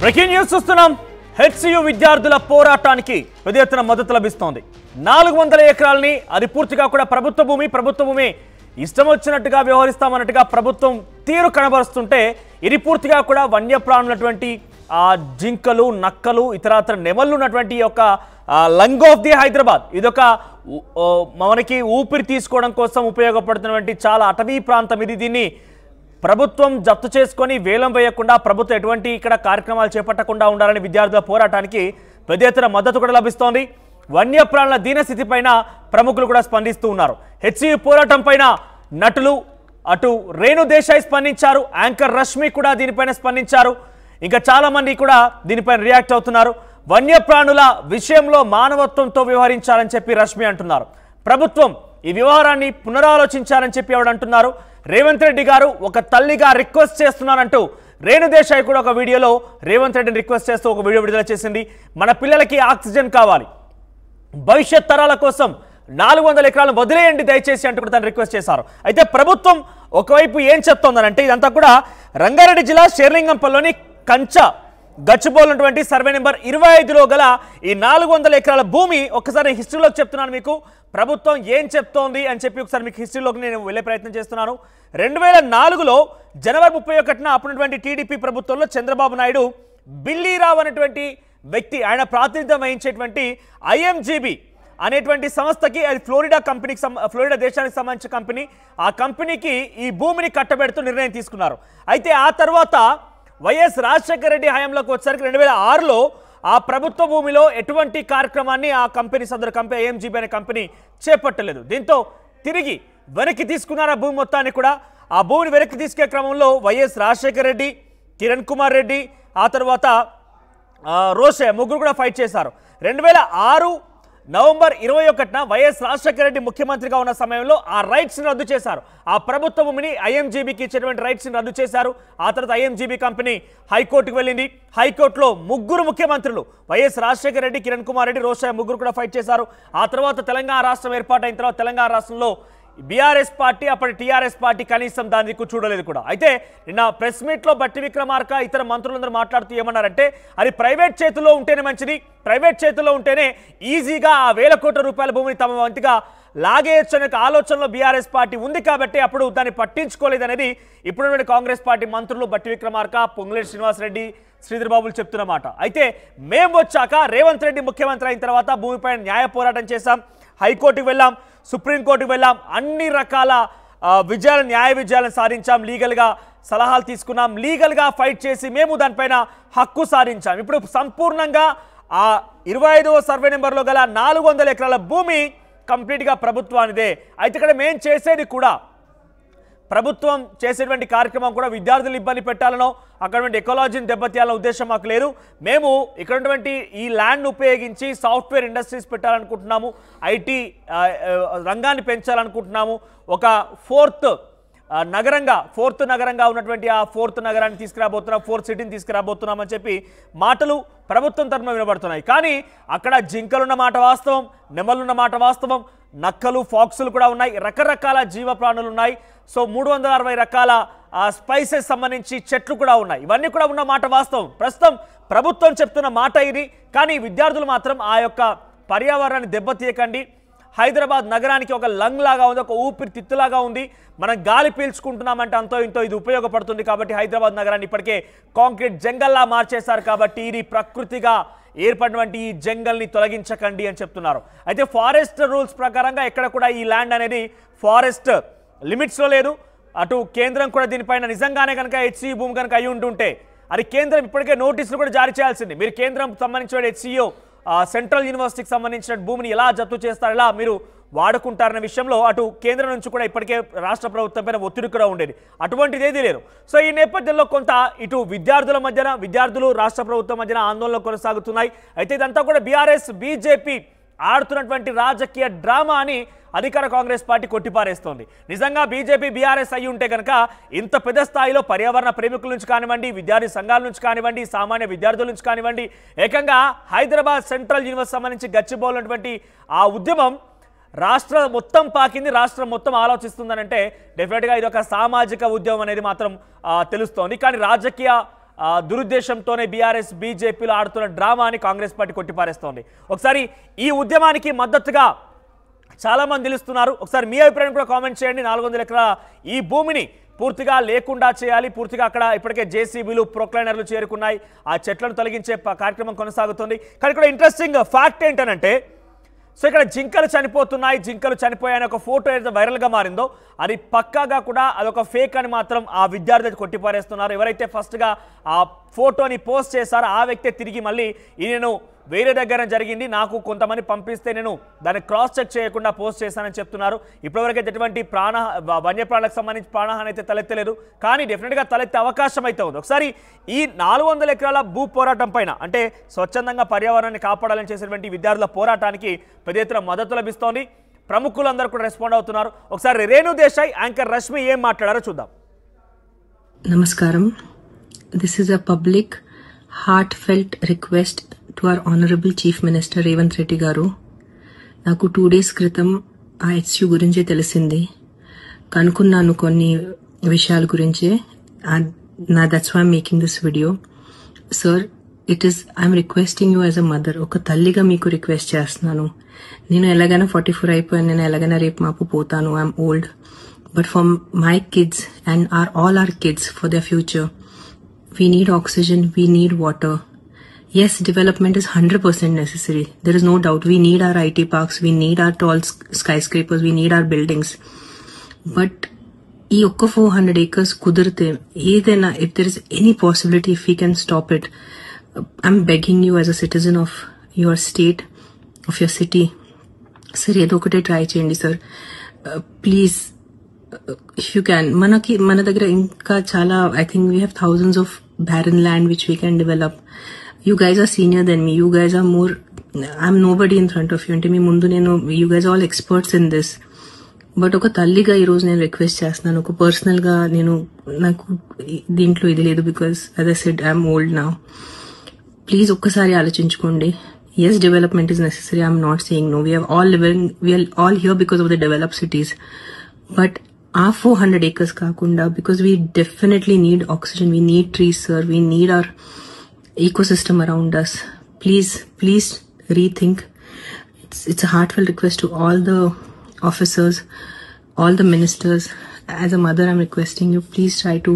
Breaking news చూస్తున్నాం. HCU విద్యార్థుల పోరాటానికి పెద్ద ఎత్తున మద్దతు లభిస్తోంది. 400 ఎకరాలని అది పూర్తిగా కూడా ప్రభుత్వ భూమి ఇష్టం వచ్చినట్టుగా వ్యవహరిస్తామన్నట్టుగా ప్రభుత్వం తీరు కనబరుస్తుంటే ఇది పూర్తిగా కూడా వన్యప్రాణులటువంటి జింకలు, నక్కలు, ఇతరత్ర నెమళ్ళు ఉన్నటువంటి యొక్క లంగ్ ఆఫ్ ది హైదరాబాద్. ఇదొక మనకి ఊపిరి తీసుకోవడం కోసం ఉపయోగపడుతున్నటువంటి చాలా అటవీ ప్రాంతం ఇది. దీన్ని ప్రభుత్వం జప్తు చేసుకొని వేలం వేయకుండా ప్రభుత్వం ఎటువంటి ఇక్కడ కార్యక్రమాలు చేపట్టకుండా ఉండాలని విద్యార్థుల పోరాటానికి పెద్ద ఎత్తున మద్దతు కూడా లభిస్తోంది. వన్యప్రాణుల దీనస్థితి పైన ప్రముఖులు కూడా స్పందిస్తూ ఉన్నారు. హెచ్సియు పోరాటం పైన నటులు అటు రేణు దేశాయ్ స్పందించారు, యాంకర్ రష్మి కూడా దీనిపైన స్పందించారు. ఇంకా చాలా మంది కూడా దీనిపైన రియాక్ట్ అవుతున్నారు. వన్యప్రాణుల విషయంలో మానవత్వంతో వ్యవహరించాలని చెప్పి రష్మి అంటున్నారు. ప్రభుత్వం ఈ వ్యవహారాన్ని పునరాలోచించాలని చెప్పి ఆవిడ అంటున్నారు. రేవంత్ రెడ్డి గారు ఒక తల్లిగా రిక్వెస్ట్ చేస్తున్నారంటూ రేణు దేశాయ్ కూడా ఒక వీడియోలో రేవంత్ రెడ్డిని రిక్వెస్ట్ చేస్తూ ఒక వీడియో విడుదల చేసింది. మన పిల్లలకి ఆక్సిజన్ కావాలి, భవిష్యత్ తరాల కోసం 400 ఎకరాలను వదిలేయండి దయచేసి అంటూ కూడా తను రిక్వెస్ట్ చేశారు. అయితే ప్రభుత్వం ఒకవైపు ఏం చెప్తోందనంటే ఇదంతా కూడా రంగారెడ్డి జిల్లా షేర్లింగంపల్లిలోని కంచ గచ్చిబౌలినటువంటి సర్వే నెంబర్ 25లో గల ఈ 400 ఎకరాల భూమి ఒకసారి హిస్టరీలోకి చెప్తున్నాను మీకు. ప్రభుత్వం ఏం చెప్తోంది అని చెప్పి ఒకసారి మీకు హిస్టరీలోకి నేను వెళ్ళే ప్రయత్నం చేస్తున్నాను. 2004లో జనవరి 31న అప్పుడున్నటువంటి టీడీపీ ప్రభుత్వంలో చంద్రబాబు నాయుడు బిల్లీరావు అనేటువంటి వ్యక్తి, ఆయన ప్రాతినిధ్యం వహించేటువంటి ఐఎంజీబీ అనేటువంటి సంస్థకి, అది ఫ్లోరిడా దేశానికి సంబంధించిన కంపెనీ, ఆ కంపెనీకి ఈ భూమిని కట్టబెడుతూ నిర్ణయం తీసుకున్నారు. అయితే ఆ తర్వాత వైఎస్ రాజశేఖర రెడ్డి హయాంలోకి వచ్చేసరికి 2006లో ఆ ప్రభుత్వ భూమిలో ఎటువంటి కార్యక్రమాన్ని ఆ కంపెనీ ఐఎంజీబీ అనే కంపెనీ చేపట్టలేదు. దీంతో తిరిగి వెనక్కి తీసుకున్నారు ఆ భూమి మొత్తాన్ని కూడా. ఆ భూమిని వెనక్కి తీసుకే క్రమంలో వైఎస్ రాజశేఖర రెడ్డి, కిరణ్ కుమార్ రెడ్డి, ఆ తర్వాత రోషయ్య ముగ్గురు కూడా ఫైట్ చేశారు. 2006 నవంబర్ 21న వైఎస్ రాజశేఖర రెడ్డి ముఖ్యమంత్రిగా ఉన్న సమయంలో ఆ రైట్స్ని రద్దు చేశారు. ఆ ప్రభుత్వ భూమిని ఐఎంజీబీకి ఇచ్చేటువంటి రైట్స్ని రద్దు చేశారు. ఆ తర్వాత ఐఎంజీబీ కంపెనీ హైకోర్టుకు వెళ్ళింది. హైకోర్టులో ముగ్గురు ముఖ్యమంత్రులు వైఎస్ రాజశేఖర రెడ్డి, కిరణ్ కుమార్ రెడ్డి, రోషయ్య ముగ్గురు కూడా ఫైట్ చేశారు. ఆ తర్వాత తెలంగాణ రాష్ట్రం ఏర్పాటైన తర్వాత తెలంగాణ రాష్ట్రంలో బీఆర్ఎస్ పార్టీ, అప్పటి టీఆర్ఎస్ పార్టీ కనీసం దాన్ని చూడలేదు కూడా. అయితే నిన్న ప్రెస్ మీట్లో బట్టి విక్రమార్క ఇతర మంత్రులందరూ మాట్లాడుతూ ఏమన్నారంటే అది ప్రైవేట్ చేతుల్లో ఉంటేనే మంచిది, ప్రైవేట్ చేతుల్లో ఉంటేనే ఈజీగా ఆ వేల కోట్ల రూపాయల భూమిని తమ వంతుగా లాగేయచ్చు అనే ఆలోచనలో బీఆర్ఎస్ పార్టీ ఉంది కాబట్టి అప్పుడు దాన్ని పట్టించుకోలేదనేది ఇప్పుడున్న కాంగ్రెస్ పార్టీ మంత్రులు బట్టి విక్రమార్క, పొంగులేటి శ్రీనివాసరెడ్డి, శ్రీధర్ బాబులు చెప్తున్నమాట. అయితే మేము వచ్చాక రేవంత్ రెడ్డి ముఖ్యమంత్రి అయిన తర్వాత భూమిపైన న్యాయ పోరాటం చేశాం, హైకోర్టుకు వెళ్ళాం, సుప్రీంకోర్టుకు వెళ్ళాం, అన్ని రకాల న్యాయ విజయాలను సాధించాం, లీగల్గా సలహాలు తీసుకున్నాం, లీగల్గా ఫైట్ చేసి మేము దానిపైన హక్కు సాధించాం. ఇప్పుడు సంపూర్ణంగా ఆ 25వ సర్వే నెంబర్లో గల 400 ఎకరాల భూమి కంప్లీట్గా ప్రభుత్వానిదే. అయితే ఇక్కడ మేము చేసేది కూడా ప్రభుత్వం చేసేటువంటి కార్యక్రమం కూడా విద్యార్థులు ఇబ్బంది పెట్టాలనో అక్కడ ఎకాలజీని దెబ్బతీయాలనే ఉద్దేశం మాకు లేదు. మేము ఇక్కడ ఉన్నటువంటి ఈ ల్యాండ్ ఉపయోగించి సాఫ్ట్వేర్ ఇండస్ట్రీస్ పెట్టాలనుకుంటున్నాము, ఐటీ రంగాన్ని పెంచాలనుకుంటున్నాము, ఒక ఫోర్త్ నగరంగా ఉన్నటువంటి ఆ ఫోర్త్ నగరాన్ని తీసుకురాబోతున్నాం, ఫోర్త్ సిటీని తీసుకురాబోతున్నాం అని చెప్పి మాటలు ప్రభుత్వం తరఫున వినబడుతున్నాయి. కానీ అక్కడ జింకలున్న మాట వాస్తవం, నెమలున్న మాట వాస్తవం, నక్కలు, ఫాక్సులు కూడా ఉన్నాయి, రకరకాల జీవ ప్రాణులు ఉన్నాయి. సో 360 రకాల స్పైసెస్ సంబంధించి చెట్లు కూడా ఉన్నాయి. ఇవన్నీ కూడా ఉన్న మాట వాస్తవం. ప్రస్తుతం ప్రభుత్వం చెప్తున్న మాట ఇది. కానీ విద్యార్థులు మాత్రం ఆ యొక్క పర్యావరణాన్ని దెబ్బతీయకండి, హైదరాబాద్ నగరానికి ఒక లంగ్ లాగా ఉంది, ఒక ఊపిరితిత్తులాగా ఉంది, మనం గాలి పీల్చుకుంటున్నామంటే అంతో ఇంతో ఇది ఉపయోగపడుతుంది కాబట్టి హైదరాబాద్ నగరాన్ని ఇప్పటికే కాంక్రీట్ జంగల్లా మార్చేశారు కాబట్టి ఇది ప్రకృతిగా ఏర్పడినటువంటి ఈ జంగల్ని తొలగించకండి అని చెప్తున్నారు. అయితే ఫారెస్ట్ రూల్స్ ప్రకారంగా ఎక్కడ కూడా ఈ ల్యాండ్ అనేది ఫారెస్ట్ లిమిట్స్లో లేదు. అటు కేంద్రం కూడా దీనిపైన నిజంగానే కనుక హెచ్సియు భూమి కనుక అయి ఉంటుంటే అది కేంద్రం ఇప్పటికే నోటీసులు కూడా జారీ చేయాల్సింది. మీరు కేంద్రం సంబంధించిన హెచ్సియు సెంట్రల్ యూనివర్సిటీకి సంబంధించిన భూమిని ఎలా జప్తు చేస్తారు, ఎలా మీరు వాడుకుంటారనే విషయంలో అటు కేంద్రం నుంచి కూడా ఇప్పటికే రాష్ట్ర ప్రభుత్వం పైన ఒత్తిడి కూడా ఉండేది. అటువంటిది ఏదీ లేదు. సో ఈ నేపథ్యంలో కొంత ఇటు విద్యార్థులు రాష్ట్ర ప్రభుత్వం మధ్యన ఆందోళనలు కొనసాగుతున్నాయి. అయితే ఇదంతా కూడా బీఆర్ఎస్ బీజేపీ ఆడుతున్నటువంటి రాజకీయ డ్రామా అని అధికార కాంగ్రెస్ పార్టీ కొట్టిపారేస్తోంది. నిజంగా బీజేపీ బీఆర్ఎస్ అయి ఉంటే కనుక ఇంత పెద్ద స్థాయిలో పర్యావరణ ప్రేమికుల నుంచి కానివ్వండి, విద్యార్థి సంఘాల నుంచి కానివ్వండి, సామాన్య విద్యార్థుల నుంచి కానివ్వండి, ఏకంగా హైదరాబాద్ సెంట్రల్ యూనివర్సిటీ సంబంధించి గచ్చిబౌలినటువంటి ఆ ఉద్యమం రాష్ట్ర మొత్తం పాకింది, రాష్ట్రం మొత్తం ఆలోచిస్తుందనంటే డెఫినెట్గా ఇది ఒక సామాజిక ఉద్యమం అనేది మాత్రం తెలుస్తోంది. కానీ రాజకీయ దురుద్దేశంతోనే బీఆర్ఎస్ బీజేపీలో ఆడుతున్న డ్రామా అని కాంగ్రెస్ పార్టీ కొట్టిపారేస్తోంది. ఒకసారి ఈ ఉద్యమానికి మద్దతుగా చాలామంది నిలుస్తున్నారు. ఒకసారి మీ అభిప్రాయం కూడా కామెంట్ చేయండి. 400 ఎకరాల ఈ భూమిని పూర్తిగా లేకుండా చేయాలి. పూర్తిగా అక్కడ ఇప్పటికే జేసీబీలు ప్రొక్లైనర్లు చేరుకున్నాయి. ఆ చెట్లను తొలగించే కార్యక్రమం కొనసాగుతుంది. కానీ ఇక్కడ ఇంట్రెస్టింగ్ ఫ్యాక్ట్ ఏంటనంటే, సో ఇక్కడ జింకలు చనిపోతున్నాయి, జింకలు చనిపోయాయని ఒక ఫోటో ఏదైతే వైరల్గా మారిందో అది పక్కాగా కూడా అదొక ఫేక్ అని మాత్రం ఆ విద్యార్థి కొట్టిపారేస్తున్నారు. ఎవరైతే ఫస్ట్గా ఆ ఫోటోని పోస్ట్ చేశారో ఆ వ్యక్తే తిరిగి మళ్ళీ నేను వేరే దగ్గర జరిగింది, నాకు కొంతమంది పంపిస్తే నేను దాన్ని క్రాస్ చెక్ చేయకుండా పోస్ట్ చేశానని చెప్తున్నారు. ఇప్పటివరకు ఎటువంటి వన్యప్రాణులకు సంబంధించి ప్రాణహాని అయితే తలెత్తలేదు, కానీ డెఫినెట్గా తలెత్తే అవకాశం అయితే ఉంది. ఒకసారి ఈ 400 ఎకరాల భూ పోరాటం పైన, అంటే స్వచ్ఛందంగా పర్యావరణాన్ని కాపాడాలని చేసేటువంటి విద్యార్థుల పోరాటానికి పెద్ద ఎత్తున మద్దతు లభిస్తోంది. ప్రముఖులందరూ కూడా రెస్పాండ్ అవుతున్నారు. ఒకసారి రేణు దేశాయ్, యాంకర్ రష్మి ఏం మాట్లాడారో చూద్దాం. నమస్కారం. This is a public heartfelt request to our honourable chief minister Revanth Reddy గారు. నాకు 2 days క్రితం ఆ హెచ్యూ గురించి తెలిసింది, కనుక్కున్నాను కొన్ని విషయాల గురించి. That's why I'm making this video. Sir, I'm requesting you as a mother, ఒక తల్లిగా మీకు రిక్వెస్ట్ చేస్తున్నాను. నేను ఎలాగైనా 44 అయిపోయాను, నేను ఎలాగైనా రేపు మాపు పోతాను, I'm old. But for my kids and all our kids, for their future, we need oxygen, we need water. Yes, development is 100% necessary. There is no doubt. We need our IT parks, we need our tall skyscrapers, we need our buildings. But ee okka 400 acres kudirte edaina, if there is any possibility, if we can stop it, I'm begging you as a citizen of your state, of your city, sir, edo okate try cheyandi sir, please, if you can. Mana daggara inka chala, I think we have thousands of barren land which we can develop. You guys are senior than me, you guys are more, I'm nobody in front of you, ante mee mundu nenu, you guys are all experts in this. But ఒక తల్లిగా ఈరోజు నేను request చేస్తున్నాను, ఒక పర్సనల్గా నాకు దీంట్లో ఇది లేదు, because as I said I'm old now. Please ఒక్కసారి ఆలోచించుకోండి. yes, development is necessary, I'm not saying no, we are all here because of the developed cities, but our 400 acres kaakunda, because we definitely need oxygen, we need trees sir, we need our ecosystem around us. Please rethink. It's a heartfelt request to all the officers, all the ministers. As a mother, I'm requesting you, please try to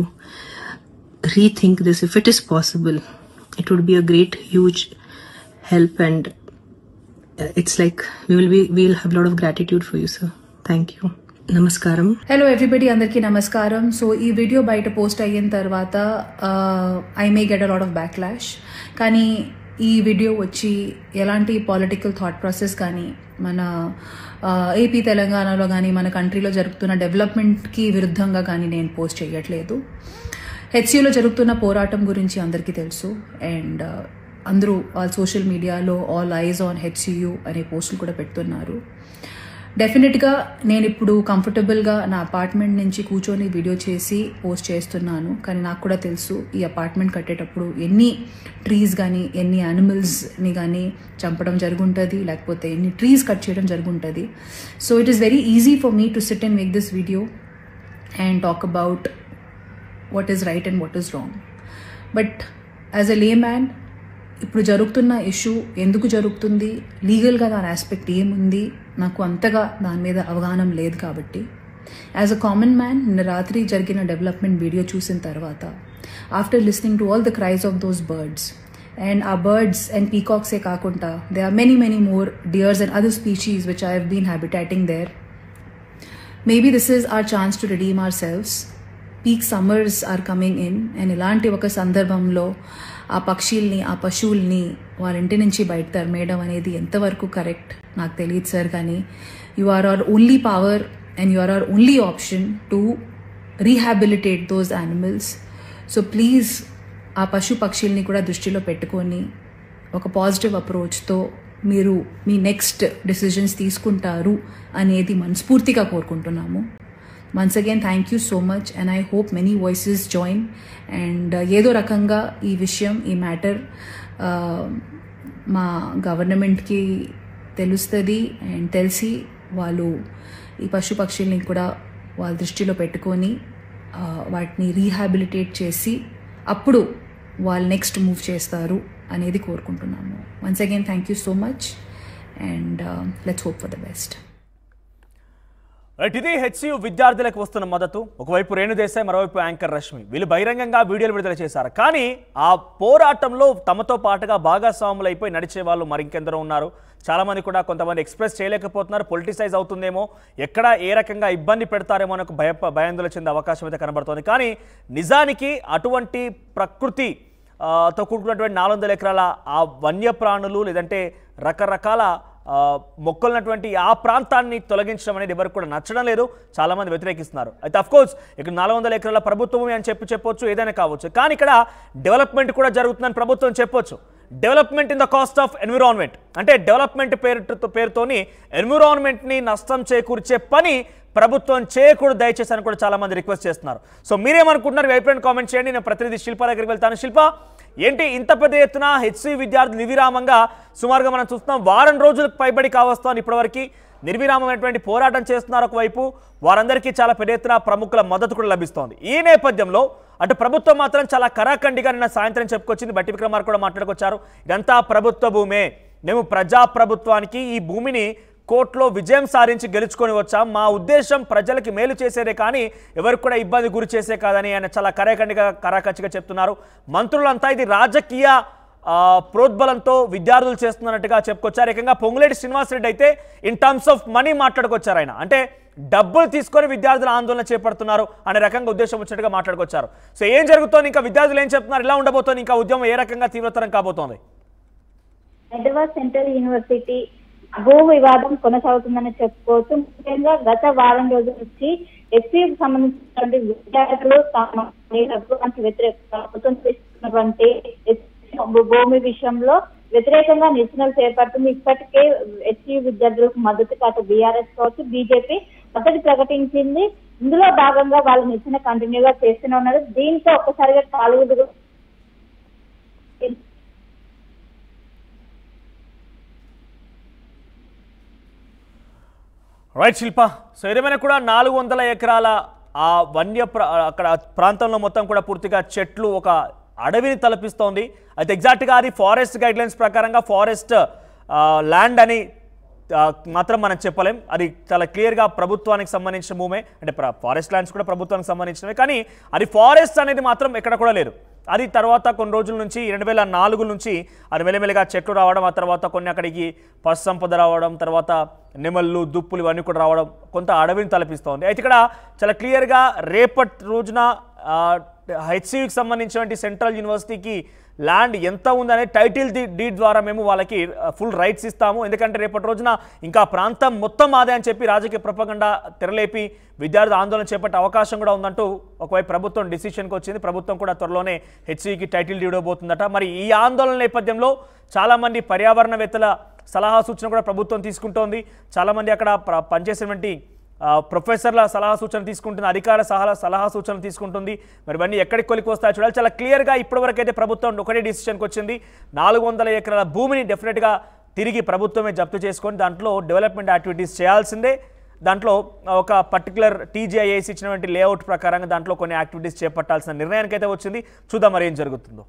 rethink this. If it is possible, it would be a great, huge help, and it's like we'll have a lot of gratitude for you, sir. Thank you. Namaskaram. Hello everybody, andarki namaskaram. So ee video baita post ayyin tarvata I may get a lot of backlash, kani ఈ video వచ్చి ఎలాంటి political thought process కానీ మన AP తెలంగాణలో కానీ మన కంట్రీలో జరుగుతున్న డెవలప్మెంట్కి విరుద్ధంగా కానీ నేను పోస్ట్ చేయట్లేదు. హెచ్సియూలో జరుగుతున్న పోరాటం గురించి అందరికీ తెలుసు, అండ్ అందరూ సోషల్ మీడియాలో ఆల్ ఐజ్ ఆన్ హెచ్సియూ అనే పోస్టులు కూడా పెడుతున్నారు. డెఫినెట్గా నేను ఇప్పుడు కంఫర్టబుల్గా నా అపార్ట్మెంట్ నుంచి కూర్చొని వీడియో చేసి పోస్ట్ చేస్తున్నాను, కానీ నాకు కూడా తెలుసు ఈ అపార్ట్మెంట్ కట్టేటప్పుడు ఎన్ని ట్రీస్ కానీ ఎన్ని యానిమల్స్ని కానీ చంపడం జరుగుంటుంది, లేకపోతే ఎన్ని ట్రీస్ కట్ చేయడం జరుగుంటుంది. So it is very easy for me to sit and make this video and talk about what is right and what is wrong. But as a layman, ఇప్పుడు జరుగుతున్న ఇష్యూ ఎందుకు జరుగుతుంది, లీగల్గా దాని aspect ఏముంది, నాకు అంతగా దాని మీద అవగాహన లేదు. కాబట్టి యాజ్ అ కామన్ మ్యాన్, నిన్న రాత్రి జరిగిన డెవలప్మెంట్ వీడియో చూసిన తర్వాత, after listening to all the cries of those birds, and ఆ బర్డ్స్ అండ్ పీకాక్సే కాకుండా they are many more deers and other species which I have been habitating there. Maybe this is our chance to redeem ourselves. Peak summers are coming in, and ఇలాంటి ఒక సందర్భంలో ఆ పక్షుల్ని, ఆ పశువుల్ని వాళ్ళ ఇంటి నుంచి బయట తరిమేయడం అనేది ఎంతవరకు కరెక్ట్ నాకు తెలియదు సార్. కానీ you are our only power and you are our only option to rehabilitate those animals. So please ఆ పక్షుల్ని కూడా దృష్టిలో పెట్టుకొని ఒక పాజిటివ్ అప్రోచ్తో మీరు మీ నెక్స్ట్ డెసిషన్స్ తీసుకుంటారు అనేది మనస్ఫూర్తిగా కోరుకుంటున్నాము. Once again, thank you so much, and I hope many voices join, and ఏదో రకంగా ఈ విషయం, ఈ మ్యాటర్ మా గవర్నమెంట్కి తెలుస్తుంది, అండ్ తెలిసి వాళ్ళు ఈ పక్షుల్ని కూడా వాళ్ళ దృష్టిలో పెట్టుకొని వాటిని రీహాబిలిటేట్ చేసి అప్పుడు వాళ్ళు నెక్స్ట్ మూవ్ చేస్తారు అనేది కోరుకుంటున్నాము. Once again thank you so much and let's hope for the best. Right, ఇది హెచ్సియు విద్యార్థులకు వస్తున్న మద్దతు. ఒకవైపు రేణుదేశాయ్, మరోవైపు యాంకర్ రష్మి వీళ్ళు బహిరంగంగా వీడియోలు విడుదల చేశారు. కానీ ఆ పోరాటంలో తమతో పాటుగా భాగస్వాములైపోయి నడిచే వాళ్ళు మరింకెందరో ఉన్నారు. చాలామంది కూడా కొంతమంది ఎక్స్ప్రెస్ చేయలేకపోతున్నారు. పొలిటిసైజ్ అవుతుందేమో, ఎక్కడ ఏ రకంగా ఇబ్బంది పెడతారేమో అని భయాందోళన చెందే అవకాశం అయితే కనబడుతోంది. కానీ నిజానికి అటువంటి ప్రకృతి తో కూడుకున్నటువంటి 400 ఎకరాల ఆ వన్యప్రాణులు లేదంటే రకరకాల మొక్కలున్నటువంటి ఆ ప్రాంతాన్ని తొలగించడం అనేది ఎవరికి కూడా నచ్చడం లేదు. చాలామంది వ్యతిరేకిస్తున్నారు. అయితే అఫ్కోర్స్ ఇక్కడ 400 ఎకరాల ప్రభుత్వమే అని చెప్పొచ్చు, ఏదైనా కావచ్చు. కానీ ఇక్కడ డెవలప్మెంట్ కూడా జరుగుతుందని ప్రభుత్వం చెప్పొచ్చు. Development in the cost of environment అంటే డెవలప్మెంట్ పేరుతోని ఎన్విరాన్మెంట్ని నష్టం చేకూర్చే పని ప్రభుత్వం చేయకూడదు దయచేసి అని కూడా చాలామంది రిక్వెస్ట్ చేస్తున్నారు. సో మీరేమనుకుంటున్నారు? వెయిట్ కామెంట్ చేయండి. నేను ప్రతినిధి శిల్ప దగ్గరికి వెళ్తాను. శిల్ప, ఏంటి ఇంత పెద్ద ఎత్తున హెచ్సియు విద్యార్థులు నిర్విరామంగా సుమారుగా మనం చూస్తున్నాం వారం రోజులకు పైబడి కావస్తాను ఇప్పటివరకు నిర్విరామమైనటువంటి పోరాటం చేస్తున్నారు. ఒకవైపు వారందరికీ చాలా పెద్ద ఎత్తున ప్రముఖుల మద్దతు కూడా లభిస్తోంది. ఈ నేపథ్యంలో అటు ప్రభుత్వం మాత్రం చాలా కరాఖండిగా నిన్న సాయంత్రం చెప్పుకొచ్చింది. బట్టి విక్రమార్క కూడా మాట్లాడుకొచ్చారు. ఇదంతా ప్రభుత్వ భూమే, మేము ప్రజాప్రభుత్వానికి ఈ భూమిని కోర్టులో విజయం సాధించి గెలుచుకొని వచ్చాం, మా ఉద్దేశం ప్రజలకి మేలు చేసేదే కానీ ఎవరికి కూడా ఇబ్బంది గురి చేసే కాదని ఆయన చాలా కరాఖచ్చిగా చెప్తున్నారు. మంత్రులంతా ఇది రాజకీయ ప్రోద్బలంతో విద్యార్థులు చేస్తున్నట్టుగా చెప్పుకొచ్చారు. ఏకంగా పొంగులేటి శ్రీనివాసరెడ్డి అయితే ఇన్ టర్మ్స్ ఆఫ్ మనీ మాట్లాడుకొచ్చారు. ఆయన అంటే డబ్బులు తీసుకొని విద్యార్థులు ఆందోళన చేపడుతున్నారు అనే రకంగా ఉద్దేశం వచ్చినట్టుగా మాట్లాడుకొచ్చారు. సో ఏం జరుగుతోంది, ఇంకా విద్యార్థులు ఏం చెప్తున్నారు, ఇలా ఉండబోతోంది, ఇంకా ఉద్యమం ఏ రకంగా తీవ్రతరం కాబోతోంది? హైదరాబాద్ సెంట్రల్ యూనివర్సిటీ భూ వివాదం కొనసాగుతుందని చెప్పుకోవచ్చు. ముఖ్యంగా గత వారం రోజుల నుంచి ఎస్సీకి సంబంధించినటువంటి విద్యార్థులు తమ ప్రభుత్వం చేస్తున్నటువంటి భూమి విషయంలో వ్యతిరేకంగా నిరసనలు చేపడుతుంది. ఇప్పటికే ఎస్సీ విద్యార్థులకు మద్దతుగా అటు బీఆర్ఎస్ కావచ్చు, బీజేపీ మద్దతు ప్రకటించింది. ఇందులో భాగంగా వాళ్ళు నిరసన కంటిన్యూగా చేస్తూనే ఉన్నారు. దీంతో ఒక్కసారిగా కాలువలు రైట్ శిల్ప, సో ఏదేమైనా కూడా 400 ఎకరాల ఆ అక్కడ ప్రాంతంలో మొత్తం కూడా పూర్తిగా చెట్లు ఒక అడవిని తలపిస్తోంది. అయితే ఎగ్జాక్ట్గా అది ఫారెస్ట్ గైడ్లైన్స్ ప్రకారంగా ఫారెస్ట్ ల్యాండ్ అని మాత్రం మనం చెప్పలేం. అది చాలా క్లియర్గా ప్రభుత్వానికి సంబంధించిన భూమే, అంటే ఫారెస్ట్ ల్యాండ్స్ కూడా ప్రభుత్వానికి సంబంధించినవి. కానీ అది ఫారెస్ట్ అనేది మాత్రం ఎక్కడ కూడా లేదు. అది తర్వాత కొన్ని రోజుల నుంచి 2004 నుంచి అది మెల్లమెల్లగా చెట్లు రావడం, ఆ తర్వాత కొన్ని అక్కడికి పశు సంపద రావడం, తర్వాత నెమళ్ళు, దుప్పులు ఇవన్నీ కూడా రావడం కొంత అడవిని తలపిస్తోంది. అయితే ఇక్కడ చాలా క్లియర్గా రేపటి రోజున హెచ్సియుకి సంబంధించినటువంటి సెంట్రల్ యూనివర్సిటీకి ల్యాండ్ ఎంత ఉందనే టైటిల్ డీడ్ ద్వారా మేము వాళ్ళకి ఫుల్ రైట్స్ ఇస్తాము, ఎందుకంటే రేపటి రోజున ఇంకా ప్రాంతం మొత్తం మాదే అని చెప్పి రాజకీయ ప్రపగండా తెరలేపి విద్యార్థులు ఆందోళన చేపట్టే అవకాశం కూడా ఉందంటూ ఒకవైపు ప్రభుత్వం డిసిషన్కి వచ్చింది. ప్రభుత్వం కూడా త్వరలోనే హెచ్సియుకి టైటిల్ డీడ్ ఇవ్వబోతుందట. మరి ఈ ఆందోళన నేపథ్యంలో చాలామంది పర్యావరణవేత్తల సలహా సూచన కూడా ప్రభుత్వం తీసుకుంటోంది. చాలామంది అక్కడ పనిచేసేటువంటి ప్రొఫెసర్ల సలహా సూచన తీసుకుంటుంది, అధికార సలహా సూచన తీసుకుంటుంది. మరి ఇవన్నీ ఎక్కడికి కొలికి వస్తాయో చూడాలి. చాలా క్లియర్గా ఇప్పటివరకు అయితే ప్రభుత్వం ఒకటే డిసిషన్కి వచ్చింది. 400 ఎకరాల భూమిని డెఫినెట్గా తిరిగి ప్రభుత్వమే జప్తు చేసుకొని దాంట్లో డెవలప్మెంట్ యాక్టివిటీస్ చేయాల్సిందే. దాంట్లో ఒక పర్టికులర్ టీజీఐఏసి ఇచ్చినటువంటి లేఅవుట్ ప్రకారంగా దాంట్లో కొన్ని యాక్టివిటీస్ చేపట్టాల్సిన నిర్ణయానికి అయితే వచ్చింది. చూద్దాం మరి ఏం జరుగుతుందో.